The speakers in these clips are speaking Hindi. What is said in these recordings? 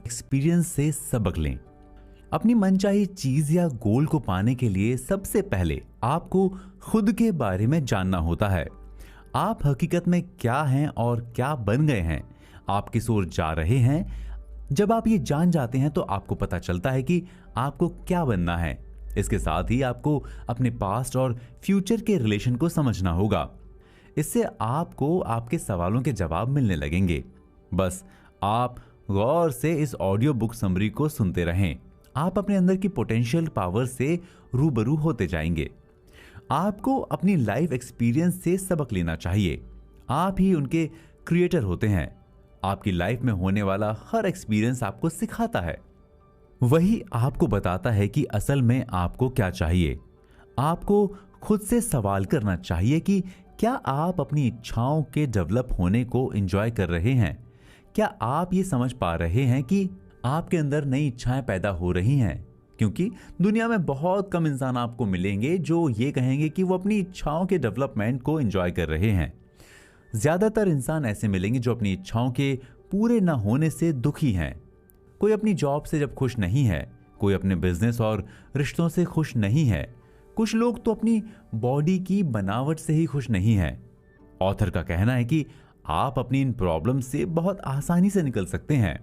एक्सपीरियंस से सबक लें। अपनी मनचाही चीज या गोल को पाने के लिए सबसे पहले आपको खुद के बारे में जानना होता है। आप हकीकत में क्या हैं और क्या बन गए हैं, आप किस ओर जा रहे हैं। जब आप ये जान जाते हैं तो आपको पता चलता है कि आपको क्या बनना है। इसके साथ ही आपको अपने पास्ट और फ्यूचर के रिलेशन को समझना होगा। इससे आपको आपके सवालों के जवाब मिलने लगेंगे। बस आप गौर से इस ऑडियो बुक समरी को सुनते रहें। आप अपने अंदर की पोटेंशियल पावर से रूबरू होते जाएंगे। आपको अपनी लाइफ एक्सपीरियंस से सबक लेना चाहिए। आप ही उनके क्रिएटर होते हैं। आपकी लाइफ में होने वाला हर एक्सपीरियंस आपको सिखाता है। वही आपको बताता है कि असल में आपको क्या चाहिए। आपको खुद से सवाल करना चाहिए कि क्या आप अपनी इच्छाओं के डेवलप होने को एंजॉय कर रहे हैं। क्या आप ये समझ पा रहे हैं कि आपके अंदर नई इच्छाएं पैदा हो रही हैं। क्योंकि दुनिया में बहुत कम इंसान आपको मिलेंगे जो ये कहेंगे कि वो अपनी इच्छाओं के डेवलपमेंट को एंजॉय कर रहे हैं। ज्यादातर इंसान ऐसे मिलेंगे जो अपनी इच्छाओं के पूरे न होने से दुखी हैं। कोई अपनी जॉब से जब खुश नहीं है, कोई अपने बिजनेस और रिश्तों से खुश नहीं है, कुछ लोग तो अपनी बॉडी की बनावट से ही खुश नहीं है। ऑथर का कहना है कि आप अपनी इन प्रॉब्लम से बहुत आसानी से निकल सकते हैं।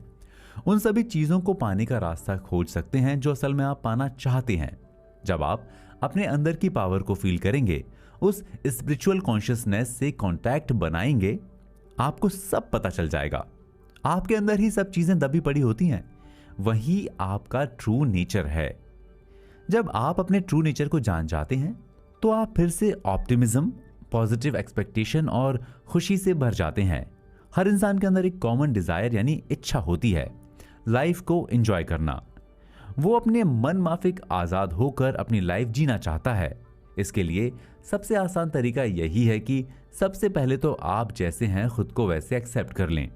उन सभी चीजों को पाने का रास्ता खोज सकते हैं जो असल में आप पाना चाहते हैं। जब आप अपने अंदर की पावर को फील करेंगे, उस स्पिरिचुअल कॉन्शियसनेस से कांटेक्ट बनाएंगे, आपको सब पता चल जाएगा। आपके अंदर ही सब चीजें दबी पड़ी होती हैं। वही आपका ट्रू नेचर है। जब आप अपने ट्रू नेचर को जान जाते हैं तो आप फिर से ऑप्टिमिज्म, पॉजिटिव एक्सपेक्टेशन और खुशी से भर जाते हैं। हर इंसान के अंदर एक कॉमन डिजायर यानी इच्छा होती है, लाइफ को एंजॉय करना। वो अपने मन माफिक आजाद होकर अपनी लाइफ जीना चाहता है। इसके लिए सबसे आसान तरीका यही है कि सबसे पहले तो आप जैसे हैं खुद को वैसे एक्सेप्ट कर लें।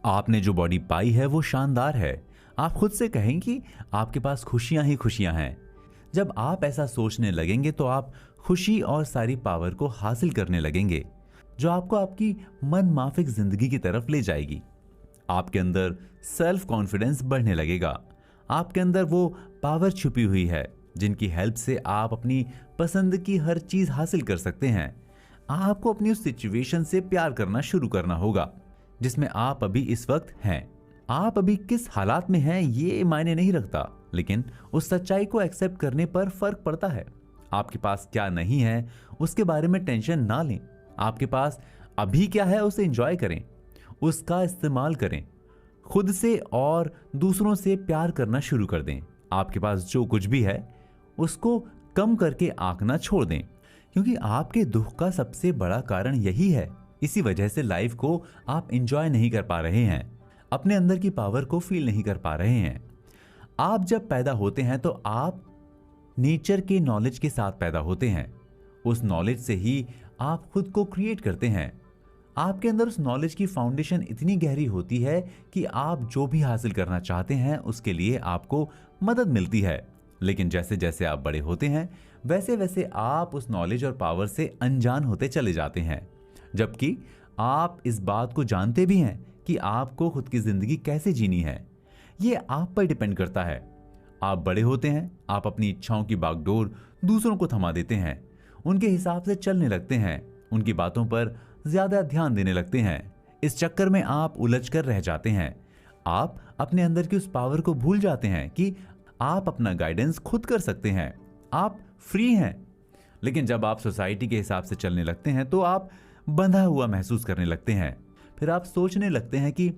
आपने जो बॉडी पाई है वो शानदार है। आप खुद से कहें कि आपके पास खुशियां ही खुशियां हैं। जब आप ऐसा सोचने लगेंगे तो आप खुशी और सारी पावर को हासिल करने लगेंगे जो आपको आपकी मन माफिक जिंदगी की तरफ ले जाएगी। आपके अंदर सेल्फ कॉन्फिडेंस बढ़ने लगेगा। आपके अंदर वो पावर छुपी हुई है जिनकी हेल्प से आप अपनी पसंद की हर चीज हासिल कर सकते हैं। आपको अपनी उस सिचुएशन से प्यार करना शुरू करना होगा जिसमें आप अभी इस वक्त हैं। आप अभी किस हालात में हैं ये मायने नहीं रखता, लेकिन उस सच्चाई को एक्सेप्ट करने पर फर्क पड़ता है। आपके पास क्या नहीं है उसके बारे में टेंशन ना लें। आपके पास अभी क्या है उसे एंजॉय करें, उसका इस्तेमाल करें। खुद से और दूसरों से प्यार करना शुरू कर दें। आपके पास जो कुछ भी है उसको कम करके आंकना छोड़ दें, क्योंकि आपके दुख का सबसे बड़ा कारण यही है। इसी वजह से लाइफ को आप एंजॉय नहीं कर पा रहे हैं, अपने अंदर की पावर को फील नहीं कर पा रहे हैं। आप जब पैदा होते हैं तो आप नेचर के नॉलेज के साथ पैदा होते हैं। उस नॉलेज से ही आप खुद को क्रिएट करते हैं। आपके अंदर उस नॉलेज की फाउंडेशन इतनी गहरी होती है कि आप जो भी हासिल करना चाहते हैं उसके लिए आपको मदद मिलती है। लेकिन जैसे जैसे आप बड़े होते हैं वैसे वैसे आप उस नॉलेज और पावर से अनजान होते चले जाते हैं, जबकि आप इस बात को जानते भी हैं कि आपको खुद की जिंदगी कैसे जीनी है। ये आप पर डिपेंड करता है। आप बड़े होते हैं, आप अपनी इच्छाओं की बागडोर दूसरों को थमा देते हैं, उनके हिसाब से चलने लगते हैं, उनकी बातों पर ज्यादा ध्यान देने लगते हैं। इस चक्कर में आप उलझ कर रह जाते हैं। आप अपने अंदर की उस पावर को भूल जाते हैं कि आप अपना गाइडेंस खुद कर सकते हैं, आप फ्री हैं। लेकिन जब आप सोसाइटी के हिसाब से चलने लगते हैं तो आप बंधा हुआ महसूस करने लगते हैं। फिर आप सोचने लगते हैं कि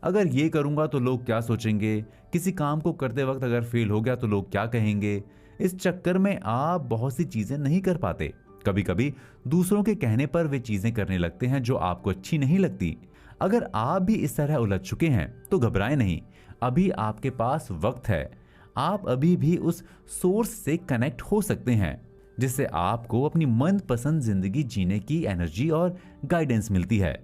अगर ये करूंगा तो लोग क्या सोचेंगे, किसी काम को करते वक्त अगर फेल हो गया तो लोग क्या कहेंगे। इस चक्कर में आप बहुत सी चीजें नहीं कर पाते। कभी कभी दूसरों के कहने पर वे चीजें करने लगते हैं जो आपको अच्छी नहीं लगती। अगर आप भी इस तरह उलझ चुके हैं तो घबराएं नहीं, अभी आपके पास वक्त है। आप अभी भी उस सोर्स से कनेक्ट हो सकते हैं जिससे आपको अपनी मनपसंद जिंदगी जीने की एनर्जी और गाइडेंस मिलती है।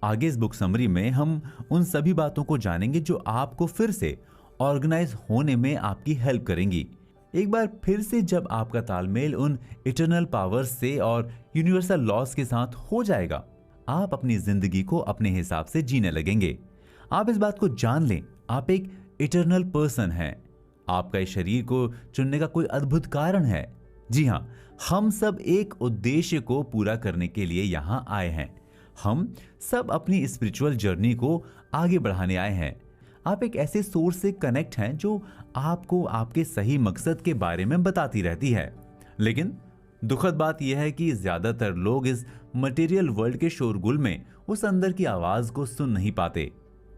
आगे इस बुक समरी में हम उन सभी बातों को जानेंगे जो आपको फिर से ऑर्गेनाइज होने में आपकी हेल्प करेंगी। एक बार फिर से जब आपका तालमेल उन इटर्नल पावर्स से और यूनिवर्सल लॉस के साथ हो जाएगा, आप अपनी जिंदगी को अपने हिसाब से जीने लगेंगे। आप इस बात को जान लें, आप एक इटर्नल पर्सन हैं। आपका इस शरीर को चुनने का कोई अद्भुत कारण है। जी हाँ, हम सब एक उद्देश्य को पूरा करने के लिए यहां आए हैं। हम सब अपनी स्पिरिचुअल जर्नी को आगे बढ़ाने आए हैं। आप एक ऐसे सोर्स से कनेक्ट हैं जो आपको आपके सही मकसद के बारे में बताती रहती है। लेकिन दुखद बात यह है कि ज्यादातर लोग इस मटेरियल वर्ल्ड के शोरगुल में उस अंदर की आवाज को सुन नहीं पाते।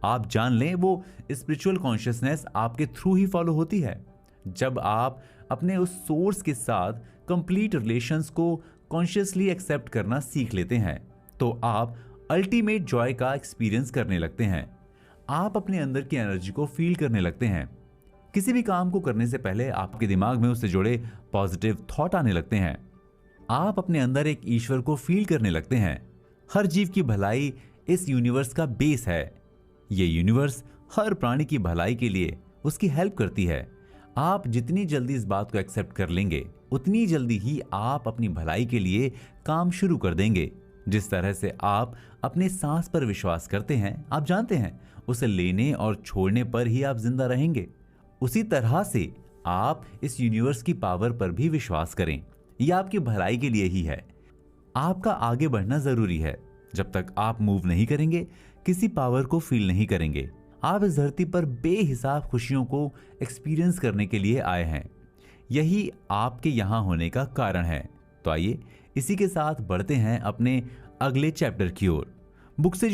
आप जान लें, वो स्पिरिचुअल कॉन्शियसनेस आपके थ्रू ही फॉलो होती है। जब आप अपने उस सोर्स के साथ कंप्लीट रिलेशंस को कॉन्शियसली एक्सेप्ट करना सीख लेते हैं, तो आप अल्टीमेट जॉय का एक्सपीरियंस करने लगते हैं। आप अपने अंदर की एनर्जी को फील करने लगते हैं। किसी भी काम को करने से पहले आपके दिमाग में उससे जुड़े पॉजिटिव थॉट आने लगते हैं। आप अपने अंदर एक ईश्वर को फील करने लगते हैं। हर जीव की भलाई इस यूनिवर्स का बेस है। ये यूनिवर्स हर प्राणी की भलाई के लिए उसकी हेल्प करती है। आप जितनी जल्दी इस बात को एक्सेप्ट कर लेंगे, उतनी जल्दी ही आप अपनी भलाई के लिए काम शुरू कर देंगे। जिस तरह से आप अपने सांस पर विश्वास करते हैं, आप जानते हैं उसे लेने और छोड़ने पर ही आप जिंदा रहेंगे। उसी तरह से आप इस यूनिवर्स की पावर पर भी विश्वास करें। यह आपकी भलाई के लिए ही है। आपका आगे बढ़ना जरूरी है। जब तक आप मूव नहीं करेंगे, किसी पावर को फील नहीं करेंगे। आप इस धरती पर बेहिसाब खुशियों को एक्सपीरियंस करने के लिए आए हैं। यही आपके यहां होने का कारण है। तो आइए इसी के साथ बढ़ते हैं अपने अगले चैप्टर की ओर। बुक से